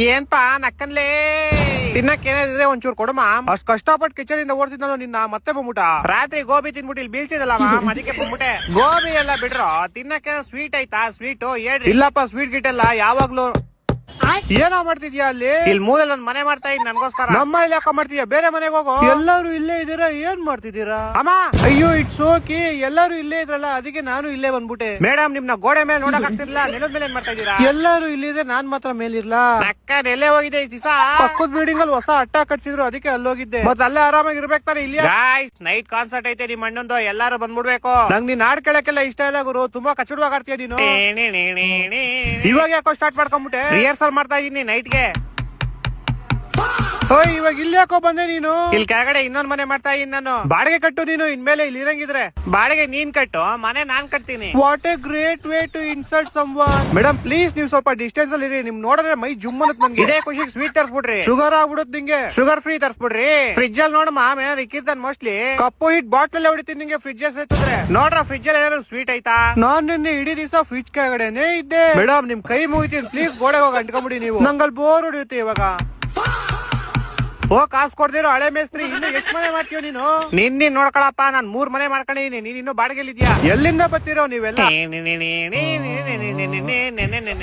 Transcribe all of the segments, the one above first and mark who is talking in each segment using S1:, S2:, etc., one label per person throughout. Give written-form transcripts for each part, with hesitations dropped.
S1: ಏನ್ಪಾ ನಕ್ಕನ್ಲೇ ತಿನ್ನಕ್ ಏನಾದ್ರೆ ಒಂಚೂರು ಕೊಡಮ್ಮ. ಅಷ್ಟ್ ಕಷ್ಟಪಟ್ಟು ಕಿಚನ್ ಇಂದ ಓಡ್ತಿದ್ದ ನಿನ್ನ ಮತ್ತೆ ಬಂದ್ಬಿಟ್ಟ. ರಾತ್ರಿ ಗೋಬಿ ತಿನ್ಬಿಟ್ಟು ಇಲ್ಲಿ ಬೀಳ್ಸಿದಲ್ಲ ಅದಕ್ಕೆ ಬಂದ್ಬಿಟ್ಟೆ. ಗೋಬಿ ಎಲ್ಲ ಬಿಡ್ರೋ ತಿನ್ನಕ್ಕೆ ಸ್ವೀಟ್ ಆಯ್ತಾ? ಸ್ವೀಟ್ ಹೇಳ್ರಿ. ಇಲ್ಲಪ್ಪ ಸ್ವೀಟ್ ಗಿಟ್ ಎಲ್ಲ ಯಾವಾಗ್ಲೂ. ಏನೋ ಮಾಡ್ತಿದ್ಯಾ ಅಲ್ಲಿ? ಇಲ್ಲಿ ಮೂಲೆ ನನ್ ಮನೆ ಮಾಡ್ತಾ ಇದ್ ನನ್ಗೋಸ್ಕರ. ನಮ್ಮ ಇಲ್ಲಿ ಯಾಕ ಮಾಡ್ತೀಯ? ಬೇರೆ ಮನೆಗೆ ಹೋಗೋ. ಎಲ್ಲರೂ ಇಲ್ಲೇ ಇದೀರಾ, ಏನ್ ಮಾಡ್ತಿದ್ದೀರಾ? ಅಮ್ಮ ಅಯ್ಯೋ ಇಟ್ಸ್ ಓಕೆ, ಎಲ್ಲರೂ ಇಲ್ಲೇ ಇದ್ರಲ್ಲ ಅದಕ್ಕೆ ನಾನು ಇಲ್ಲೇ ಬಂದ್ಬಿಟ್ಟೆ. ಮೇಡಮ್ ನಿಮ್ನ ಗೋಡೆ ಮೇಲೆ ನೋಡಕ್ ಆಗ್ತಿರ್ಲಿಲ್ಲ, ನೆಲದ ಮೇಲೆ ಏನ್ ಮಾಡ್ತಾ ಇದೀರಾ? ಎಲ್ಲರೂ ಇಲ್ಲಿದ್ರೆ ನಾನ್ ಮಾತ್ರ ಮೇಲಿರ್ಲಾ? ಅಕ್ಕ ಎಲ್ಲೇ ಹೋಗಿದೆ ಈ ದಿವಸ? ಪಕ್ಕದ ಬಿಲ್ಡಿಂಗ್ ಅಲ್ಲಿ ಹೊಸ ಅಟ್ಟ ಕಟ್ಸಿದ್ರು ಅದಕ್ಕೆ ಅಲ್ಲೋಗಿದ್ದೆ. ಮತ್ತೆ ಅಲ್ಲೇ ಆರಾಮಾಗಿ ಇರ್ಬೇಕು ತಾನೆ. ಇಲ್ಲಿ ನೈಟ್ ಕಾನ್ಸರ್ಟ್ ಐತೆ ನಿಮ್ ಅಣ್ಣಂದು, ಎಲ್ಲಾರು ಬಂದ್ಬಿಡ್ಬೇಕು. ನಂಗ್ ನೀನ್ ಹಾಡ್ ಕೇಳಕ್ಕೆಲ್ಲ ಇಷ್ಟ ಇಲ್ಲ ಗುರು, ತುಂಬಾ ಕಚ್ಚಡವಾಗಿ ಆಡ್ತೀಯ ನೀನು. ಇವಾಗ ಯಾಕೋ ಸ್ಟಾರ್ಟ್ ಮಾಡ್ಕೊಂಡ್ಬಿಟ್ಟೆ? ರಿಹರ್ಸಲ್ ಮಾಡ್ತಾ ಇದೀನಿ ನೈಟ್ಗೆ. ಇವಾಗ ಇಲ್ಲಿ ಯಾಕೋ ಬಂದೆ ನೀನು? ಇಲ್ಲಿ ಕೆಳಗಡೆ ಇನ್ನೊಂದ್ ಮನೆ ಮಾಡ್ತಾ ಇದೀನಿ ನಾನು. ಬಾಡಿಗೆ ಕಟ್ಟು ನೀನು, ಇನ್ಮೇಲೆ ಇಲ್ಲಿ ಇರಂಗಿದ್ರೆ. ಬಾಡಿಗೆ ನೀನ್ ಕಟ್ಟು, ಮನೆ ನಾನ್ ಕಟ್ತೀನಿ. What a great way to insult someone. Madam please ನೀವು ಸ್ವಲ್ಪ ಡಿಸ್ಟೆನ್ಸ್ ಅಲ್ಲಿ ಇರಿ. ನಿಮ್ ನೋಡಿದ್ರೆ ಮೈ ಜುಮ್ ಅನ್ನತ್ ನನ್ಗೆ. ಇದೇ ಖುಷಿಗೆ ಸ್ವೀಟ್ ತರ್ಸ್ಬಿಡ್ರಿ. ಶುಗರ್ ಆಗ್ಬಿಡುತ್ತೆ ನಿಂಗೆ. Sugar free ತರ್ಸ್ಬಿಡ್ರಿ. ಫ್ರಿಜ್ ಅಲ್ಲಿ ನೋಡಮ್ಮ ಏನಾದ್ರು ಇಕ್ಕಿರ್ತಾನೆ ಮೋಸ್ಟ್ಲಿ. ಕಪ್ಪು ಹಿಟ್ ಬಾಟ್ಲ್ ಹೊಡಿತೀನಿ ನಿಂಗೆ ಫ್ರಿಜ್ ಸೇರಿದ್ರೆ. ನೋಡ್ರ ಫ್ರಿಜ್ ಅಲ್ಲಿ ಏನಾದ್ರು ಸ್ವೀಟ್ ಐತಾ? ನಾನ್ ನಿನ್ನೆ ಇಡೀ ದಿವಸ ಫ್ರಿಜ್ ಕೆಳಗಡೆನೆ ಇದ್ದೆ. ಮೇಡಮ್ ನಿಮ್ ಕೈ ಮುಗಿತೀನಿ ಪ್ಲೀಸ್, ಗೋಡೆಗೆ ಹೋಗಿ ಅಂಟ್ಕೊಂಬಿಡಿ ನೀವು. ನಂಗಲ್ಲಿ ಬೋರ್ ಹೊಡಿಯುತ್ತೆ ಇವಾಗ. ಕಾಸು ಕೊಡ್ದಿರೋ ಹಳೆ ಮೇಸ್ತ್ರಿ, ಇನ್ನು ಎಷ್ಟು ಮನೆ ಮಾಡ್ತೀವ ನೀನು? ನಿನ್ನ ನೋಡ್ಕೊಳಪ್ಪ, ನಾನ್ 3 ಮನೆ ಮಾಡ್ಕೊಂಡಿದೀನಿ, ನೀನ್ ಇನ್ನು ಬಾಡಿಗೆಲಿದ್ಯಾ? ಎಲ್ಲಿಂದ ಬರ್ತಿರೋ ನೀವೆಲ್ಲ?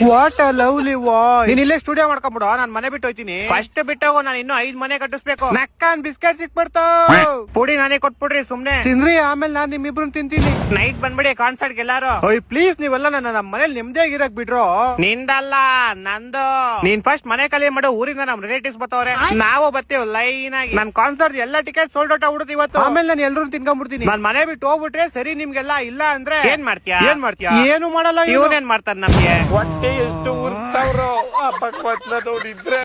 S1: What a lovely voice. ನೀನ್ ಇಲ್ಲೇ ಸ್ಟುಡಿಯೋ ಮಾಡ್ಕೊಂಡ್ಬಿಡು, ನಾನ್ ಮನೆ ಬಿಟ್ಟು ಹೋಯ್ತೀನಿ. ಫಸ್ಟ್ ಬಿಟ್ಟೋಗು, ನಾನು ಇನ್ನು 5 ಮನೆ ಕಟ್ಟಿಸ್ಬೇಕು. ನಕ್ಕನ್ ಬಿಸ್ಕೆಟ್ ಸಿಕ್ಬಿಡ್ತಾವ, ಪುಡಿ ನಾನೇ ಕೊಟ್ಬಿಡ್ರಿ ಸುಮ್ನೆ ತಿನ್ರಿ, ಆಮೇಲೆ ನಾನ್ ನಿಮ್ಮಿಬ್ರು ತಿಂತೀನಿ. ನೈಟ್ ಬಂದ್ಬಿಡಿ ಕಾನ್ಸರ್ಟ್ ಎಲ್ಲಾರು. ಪ್ಲೀಸ್ ನೀವೆಲ್ಲ ನನ್ನ ನಮ್ಮ ಮನೇಲಿ ನೆಮ್ಮದಿಯಾಗಿರಕ್ ಬಿಡ್ರೋ. ನಿಂದಲ್ಲ ನಂದು. ನೀನ್ ಫಸ್ಟ್ ಮನೆ ಖಾಲಿ ಮಾಡು, ಊರಿಂದ ನಮ್ ರಿಲೇಟಿವ್ಸ್ ಬರ್ತಾವ್ರೆ, ನಾವು ಬರ್ತೀವಿ ಲೈನ್ ಆಗಿ. ನನ್ ಕಾನ್ಸರ್ಟ್ ಎಲ್ಲ ಟಿಕೆಟ್ ಸೋಲ್ಡ್ ಔಟ್ ಆಗ್ಬಿಡುತ್ತೆ ಇವತ್ತು. ಆಮೇಲೆ ನಾನು ಎಲ್ಲರೂ ತಿನ್ಕೊಂಡ್ಬಿಡ್ತೀನಿ. ನಾನ್ ಮನೆ ಬಿಟ್ಟು ಹೋಗ್ಬಿಟ್ರೆ ಸರಿ ನಿಮ್ಗೆಲ್ಲ, ಇಲ್ಲ ಅಂದ್ರೆ ಏನ್ ಮಾಡ್ತೀಯಾ? ಏನು ಮಾಡಲ್ಲ. ಇವನೇನ್ ಮಾಡ್ತಾರ ನಮ್ಗೆ? ಹೊಟ್ಟೆ ಎಷ್ಟು ಉರ್ಸ್ತಾವ್ರೋ ಆ ಪಕ್ವತ್ನ ನೋಡಿದ್ರೆ.